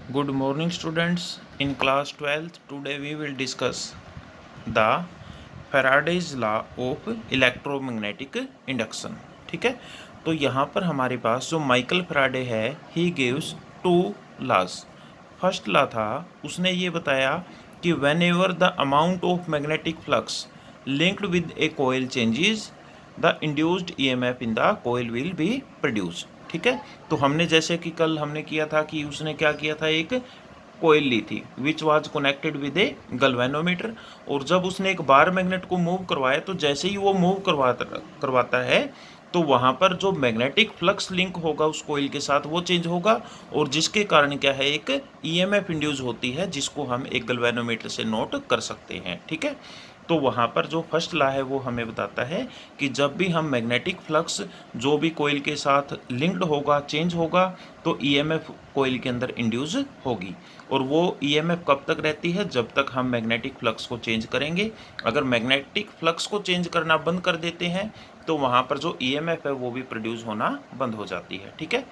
Good morning, students. In class 12th, today we will discuss the Faraday's law of electromagnetic induction. ठीक है, तो यहाँ पर हमारे पास जो माइकल फैराडे है, he gives two laws. First law था, उसने ये बताया कि whenever the amount of magnetic flux linked with a coil changes the induced EMF in the coil will be produce. ठीक है, तो हमने जैसे कि कल हमने किया था कि उसने क्या किया था, एक कोयल ली थी विच वाज कनेक्टेड विद ए गल्वेनोमीटर, और जब उसने एक बार मैग्नेट को मूव करवाया तो जैसे ही वो मूव करवाता है तो वहाँ पर जो मैग्नेटिक फ्लक्स लिंक होगा उस कोयल के साथ वो चेंज होगा, और जिसके कारण क्या है, एक ईएमएफ इंड्यूस होती है जिसको हम एक गल्वेनोमीटर से नोट कर सकते हैं. ठीक है, तो वहाँ पर जो फर्स्ट लॉ है वो हमें बताता है कि जब भी हम मैग्नेटिक फ्लक्स जो भी कोयल के साथ लिंक्ड होगा, चेंज होगा, तो ईएमएफ कोयल के अंदर इंड्यूस होगी. और वो ईएमएफ कब तक रहती है, जब तक हम मैग्नेटिक फ्लक्स को चेंज करेंगे. अगर मैग्नेटिक फ्लक्स को चेंज करना बंद कर देते हैं तो वहाँ पर जो ईएमएफ है वो भी प्रोड्यूस होना बंद हो जाती है. ठीक है,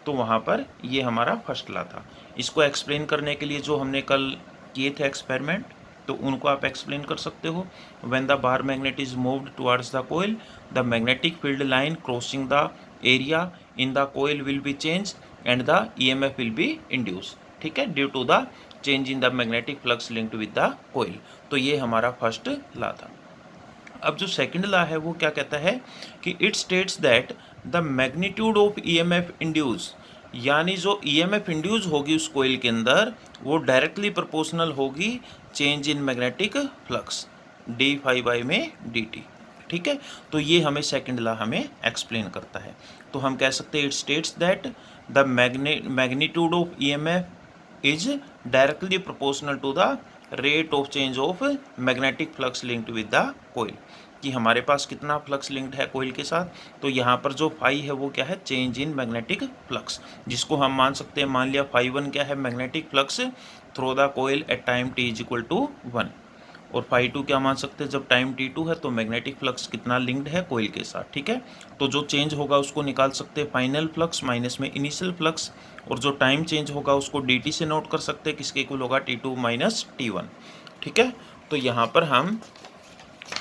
तो वहाँ पर ये हमारा फर्स्ट लॉ था. इसको एक्सप्लेन करने के लिए जो हमने कल किए थे एक्सपेरिमेंट, तो उनको आप एक्सप्लेन कर सकते हो. When the bar magnet is moved towards the coil, the magnetic field line crossing the area in the coil will be change and the EMF will be induce. ठीक है, due to the change in the magnetic flux linked with the coil. तो ये हमारा first law था. अब जो second law है वो क्या कहता है कि it states that the magnitude of EMF induce, यानी जो ईएमएफ इंड्यूस होगी उस कोयल के अंदर वो डायरेक्टली प्रोपोर्शनल होगी change in magnetic flux D phi by में डी टी. ठीक है, तो ये हमें सेकंड लॉ हमें एक्सप्लेन करता है. तो हम कह सकते हैं it states that the magnitude of EMF is directly proportional to the rate of change of magnetic flux linked with the coil, कि हमारे पास कितना फ्लक्स लिंक्ड है कोयल के साथ. तो यहाँ पर जो फाई है वो क्या है, चेंज इन मैग्नेटिक फ्लक्स, जिसको हम मान सकते हैं, मान लिया फाई वन क्या है, magnetic flux through the coil at time t is equal to 1, और फाई टू क्या मान सकते हैं, जब टाइम t2 है तो मैग्नेटिक फ्लक्स कितना लिंक्ड है कोयल के साथ. ठीक है, तो जो चेंज होगा उसको निकाल सकते हैं फाइनल फ्लक्स माइनस में इनिशियल फ्लक्स, और जो टाइम चेंज होगा उसको dt से नोट कर सकते हैं, किसके इक्वल होगा, t2 माइनस t1. ठीक है, तो यहाँ पर हम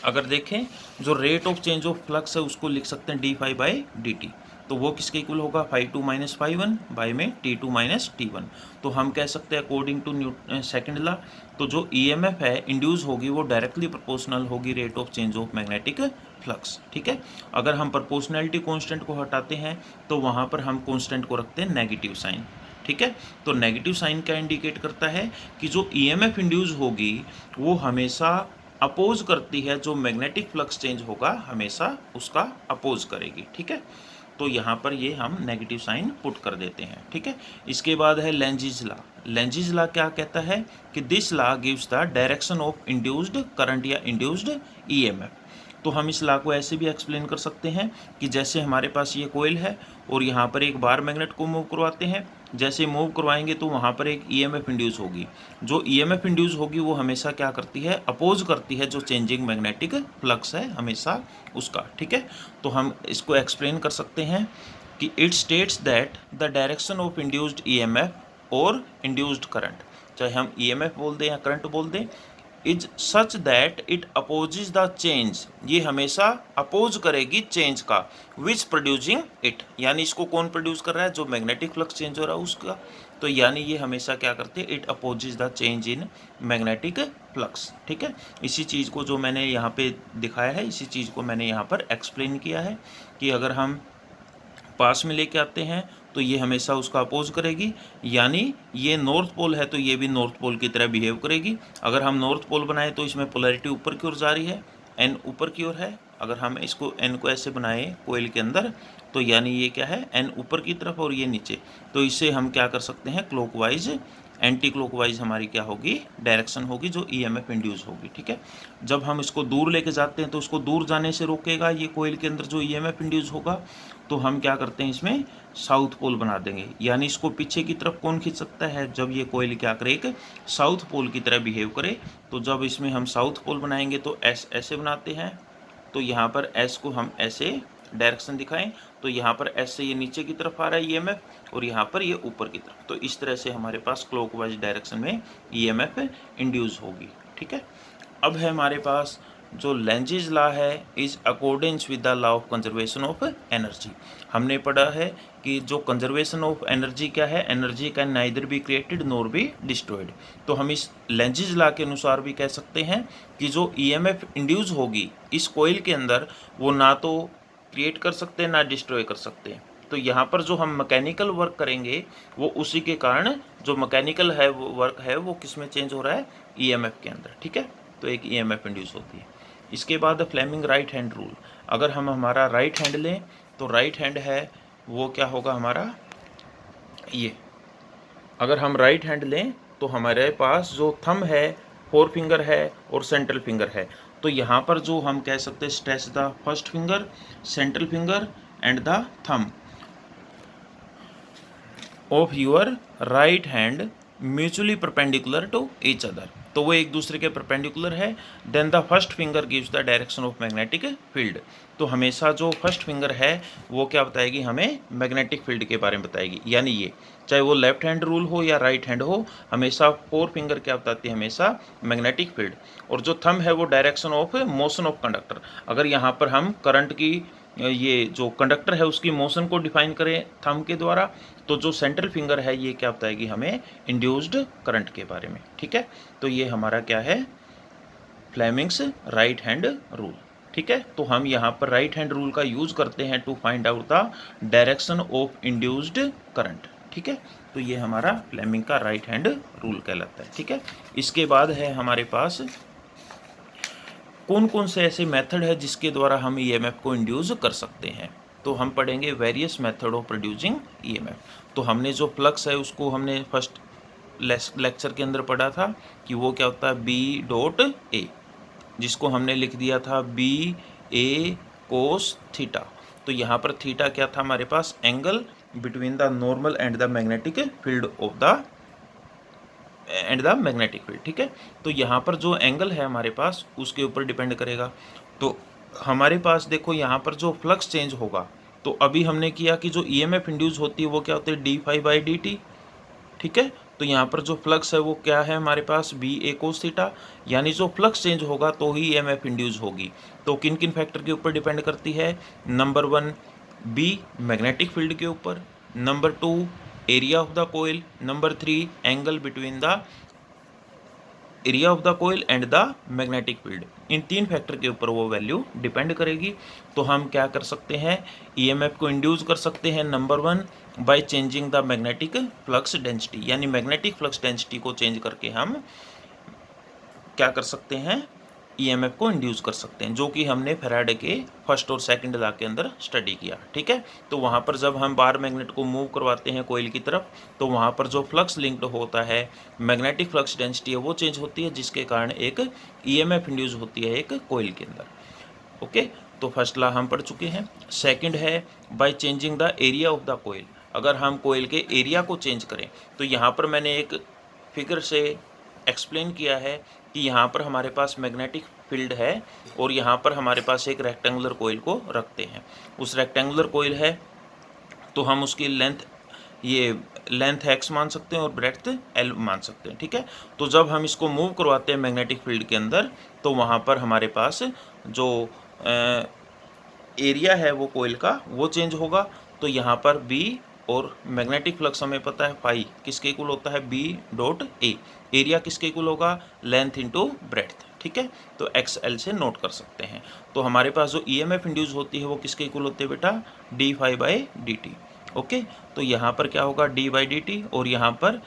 अगर देखें जो rate of change of flux है उसको लिख सकते हैं D phi by D T, तो वो किसके इक्वल होगा, phi two minus phi one by में T two minus T one. तो हम कह सकते हैं अकॉर्डिंग टू सेकंड लॉ, तो जो ईएमएफ है इंड्यूस होगी वो डायरेक्टली प्रोपोर्शनल होगी rate of change of magnetic flux. ठीक है, अगर हम प्रोपोर्शनैलिटी कांस्टेंट को हटाते हैं तो वहाँ पर हम कांस्टेंट को रखते हैं नेगेटिव साइन. ठीक है, तो नेगेटिव साइन क्या इंडिकेट करता है कि जो ईएमएफ इंड्यूस होगी वो हमेशा अपोज करती है, जो मैग्नेटिक फ्लक्स चेंज होगा हमेशा उसका अपोज करेगी. ठीक है, तो यहाँ पर ये हम नेगेटिव साइन पुट कर देते हैं. ठीक है, इसके बाद है लेंजीज लॉ. लेंजीज लॉ क्या कहता है कि this law gives the direction of induced current या इंड्यूस्ड ईएमएफ. तो हम इस लॉ को ऐसे भी एक्सप्लेन कर सकते हैं कि जैसे हमारे पास ये कोयल है और यहाँ पर एक बार मैग्नेट को मूव करवाते हैं, जैसे मूव करवाएंगे तो वहाँ पर एक ईएमएफ इंड्यूस होगी. जो ईएमएफ इंड्यूस होगी वो हमेशा क्या करती है, अपोज करती है जो चेंजिंग मैग्नेटिक फ्लक्स है हमेशा उसका. ठीक है, तो हम इसको एक्सप्लेन कर सकते हैं कि it states that the direction of induced EMF और इंड्यूस्ड करंट, चाहे हम ईएमएफ बोल दें या करंट बोल दें, is such that it opposes the change, ये हमेशा अपोज करेगी चेंज का, विच प्रोड्यूसिंग इट, यानी इसको कौन प्रोड्यूस कर रहा है, जो मैग्नेटिक फ्लक्स चेंज हो रहा है उसका. तो यानी ये हमेशा क्या करते हैं, it opposes the change in magnetic flux. ठीक है, इसी चीज़ को जो मैंने यहाँ पे दिखाया है, इसी चीज़ को मैंने यहाँ पर एक्सप्लेन किया है कि अगर हम पास में लेके आते हैं तो ये हमेशा उसका अपोज करेगी, यानी ये नॉर्थ पोल है तो ये भी नॉर्थ पोल की तरह बिहेव करेगी. अगर हम नॉर्थ पोल बनाएं तो इसमें पोलैरिटी ऊपर की ओर जा रही है, एन ऊपर की ओर है. अगर हम इसको एन को ऐसे बनाएं कोयल के अंदर तो यानी ये क्या है, एन ऊपर की तरफ और ये नीचे, तो इसे हम क्या कर सकते हैं, क्लॉकवाइज एंटी क्लॉकवाइज हमारी क्या होगी, डायरेक्शन होगी जो ईएमएफ इंड्यूस होगी. ठीक है, जब हम इसको दूर लेके जाते हैं तो उसको दूर जाने से रोकेगा ये कोयल के अंदर जो ईएमएफ इंड्यूस होगा, तो हम क्या करते हैं इसमें साउथ पोल बना देंगे, यानी इसको पीछे की तरफ कौन खींच सकता है, जब ये कोयल क्या करे, एक साउथ पोल की तरह बिहेव करे. तो जब इसमें हम साउथ पोल बनाएंगे तो एस ऐसे बनाते हैं, तो यहाँ पर एस को हम ऐसे डायरेक्शन दिखाएं, तो यहाँ पर एस से ये नीचे की तरफ आ रहा है ईएमएफ और यहाँ पर ये ऊपर की तरफ। तो इस तरह से हमारे पास क्लॉकवाइज डायरेक्शन में ईएमएफ इंड्यूस होगी। ठीक है, अब है हमारे पास जो लेंजेज लॉ है is according with the law of conservation of energy. हमने पढ़ा है कि जो कंजर्वेशन ऑफ एनर्जी क्या है, energy can neither be created nor be destroyed. तो हम इस लेंजेज लॉ के अनुसार भी कह सकते हैं कि जो ईएमएफ इंड्यूस होगी इस कोयल के अंदर वो ना तो क्रिएट कर सकते हैं ना डिस्ट्रॉय कर सकते हैं। तो यहाँ पर जो हम मैकेनिकल वर्क करेंगे वो उसी के कारण जो मैकेनिकल है वो वर्क है वो किस में चेंज हो रहा है, ईएमएफ के अंदर। ठीक है, तो एक ईएमएफ इंड्यूस होती है। इसके बाद फ्लेमिंग राइट हैंड रूल। अगर हम हमारा राइट हैंड लें तो राइट हैंड है वो क्या होगा हमारा, ये अगर हम राइट हैंड लें तो हमारे पास जो थंब है, फोर फिंगर है और सेंट्रल फिंगर है। तो यहाँ पर जो हम कह सकते हैं stretch the first finger, central finger and the thumb of your right hand mutually perpendicular to each other. तो वो एक दूसरे के परपेंडिकुलर है। Then the first finger gives the direction of magnetic field. तो हमेशा जो फर्स्ट फिंगर है वो क्या बताएगी, हमें मैग्नेटिक फील्ड के बारे में बताएगी। यानी ये चाहे वो लेफ्ट हैंड रूल हो या राइट हैंड हो, हमेशा फोर फिंगर क्या बताती है, हमेशा मैग्नेटिक फील्ड। और जो थंब है वो direction of motion of conductor. अगर यहाँ पर हम करंट की ये जो कंडक्टर है उसकी मोशन को डिफाइन करें थंब के द्वारा, तो जो सेंट्रल फिंगर है ये क्या बताएगी हमें, इंड्यूस्ड करंट के बारे में। ठीक है, तो ये हमारा क्या है, फ्लेमिंग्स राइट हैंड रूल। ठीक है, तो हम यहाँ पर राइट हैंड रूल का यूज करते हैं to find out the direction of induced current. ठीक है, तो ये हमारा फ्लेमिंग का राइट हैंड रूल कहलाता है। ठीक है, इसके बाद है हमारे पास कौन कौन से ऐसे मेथड है जिसके द्वारा हम ईएमएफ को इंड्यूस कर सकते हैं। तो हम पढ़ेंगे various method of producing EMF. तो हमने जो फ्लक्स है उसको हमने फर्स्ट लेक्चर के अंदर पढ़ा था कि वो क्या होता है, बी डॉट ए, जिसको हमने लिख दिया था बी ए कोस थीटा। तो यहाँ पर थीटा क्या था हमारे पास, angle between the normal and the magnetic field of the magnetic field. ठीक है, तो यहाँ पर जो एंगल है हमारे पास उसके ऊपर डिपेंड करेगा। तो हमारे पास देखो यहाँ पर जो फ्लक्स चेंज होगा, तो अभी हमने किया कि जो ईएमएफ इंड्यूस होती है वो क्या होती है, d phi by D t. ठीक है, तो यहाँ पर जो फ्लक्स है वो क्या है हमारे पास, बी ए कोस थीटा। यानी जो फ्लक्स चेंज होगा तो ही ईएमएफ इंड्यूस होगी। तो किन किन फैक्टर के ऊपर डिपेंड करती है, नंबर 1 बी मैग्नेटिक फील्ड के ऊपर, number 2 area of the coil, number 3 angle between the area of the coil and the magnetic field. इन तीन फैक्टर के ऊपर वो वैल्यू डिपेंड करेगी। तो हम क्या कर सकते हैं, ईएमएफ को इंड्यूस कर सकते हैं number 1 bye changing the magnetic flux density. यानी मैग्नेटिक फ्लक्स डेंसिटी को चेंज करके हम क्या कर सकते हैं, ईएमएफ को इंड्यूस कर सकते हैं, जो कि हमने फैराडे के फर्स्ट और सेकंड लॉ के अंदर स्टडी किया। ठीक है, तो वहाँ पर जब हम बार मैग्नेट को मूव करवाते हैं कोयल की तरफ, तो वहाँ पर जो फ्लक्स लिंक्ड होता है, मैग्नेटिक फ्लक्स डेंसिटी है वो चेंज होती है, जिसके कारण एक ईएमएफ इंड्यूस होती है एक कोयल के अंदर। ओके, तो फर्स्ट लॉ हम पढ़ चुके हैं। सेकेंड है by changing the area of the coil. अगर हम कोयल के एरिया को चेंज करें, तो यहाँ पर मैंने एक फिगर से एक्सप्लेन किया है कि यहाँ पर हमारे पास मैग्नेटिक फील्ड है और यहाँ पर हमारे पास एक रेक्टेंगुलर कोयल को रखते हैं। उस रेक्टेंगुलर कोयल है तो हम उसकी लेंथ एक्स मान सकते हैं और ब्रेड्थ एल मान सकते हैं। ठीक है, तो जब हम इसको मूव करवाते हैं मैग्नेटिक फील्ड के अंदर, तो वहाँ पर हमारे पास जो एरिया है वो कोयल का वो चेंज होगा। तो यहाँ पर बी और मैग्नेटिक फ्लक्स हमें पता है फाई किसके इक्वल होता है, बी डॉट ए। एरिया किसके इक्वल होगा, लेंथ इंटू ब्रेड्थ। ठीक है, तो एक्स एल से नोट कर सकते हैं। तो हमारे पास जो ईएमएफ इंड्यूस होती है वो किसके इक्वल होती है बेटा, d phi by D t. Okay, तो यहाँ पर क्या होगा, डी बाई डी टी, और यहाँ पर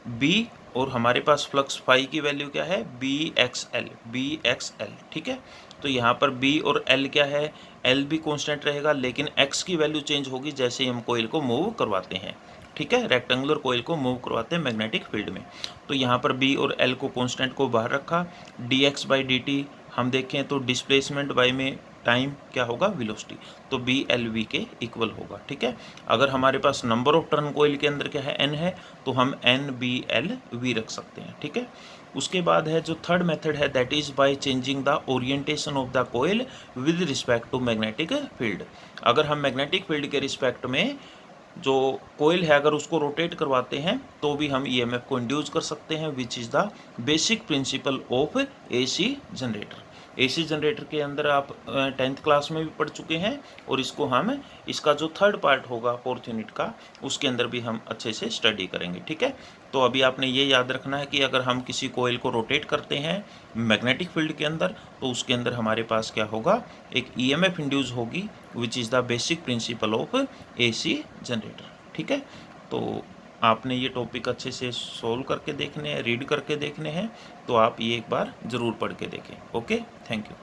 बी और हमारे पास फ्लक्स फाई की वैल्यू क्या है, बी एक्स एल। ठीक है, तो यहाँ पर बी और एल क्या है, एल भी कांस्टेंट रहेगा, लेकिन एक्स की वैल्यू चेंज होगी जैसे ही हम कोयल को मूव करवाते हैं। ठीक है, रेक्टेंगुलर कोयल को मूव करवाते हैं मैग्नेटिक फील्ड में। तो यहाँ पर बी और एल को कांस्टेंट को बाहर रखा, D x by D T हम देखें तो डिस्प्लेसमेंट बाई में टाइम क्या होगा, वेलोसिटी, तो बी एल वी के इक्वल होगा। ठीक है, अगर हमारे पास नंबर ऑफ टर्न कोयल के अंदर क्या है, एन है, तो हम एन बी एल वी रख सकते हैं। ठीक है, उसके बाद है जो थर्ड मेथड है, that is by changing the orientation of the coil with respect to magnetic field. अगर हम मैग्नेटिक फील्ड के रिस्पेक्ट में जो कोयल है अगर उसको रोटेट करवाते हैं तो भी हम ईएमएफ को इंड्यूस कर सकते हैं, which is the basic principle of AC generator. AC generator के अंदर आप 10th क्लास में भी पढ़ चुके हैं, और इसका जो थर्ड पार्ट होगा 4th यूनिट का, उसके अंदर भी हम अच्छे से स्टडी करेंगे। ठीक है, तो अभी आपने ये याद रखना है कि अगर हम किसी कोयल को रोटेट करते हैं मैग्नेटिक फील्ड के अंदर, तो उसके अंदर हमारे पास क्या होगा, एक ईएमएफ इंड्यूस होगी, which is the basic principle of AC generator. ठीक है, तो आपने ये टॉपिक अच्छे से सोल्व करके देखने हैं, रीड करके देखने हैं, तो आप ये एक बार ज़रूर पढ़ के देखें। Okay, thank you.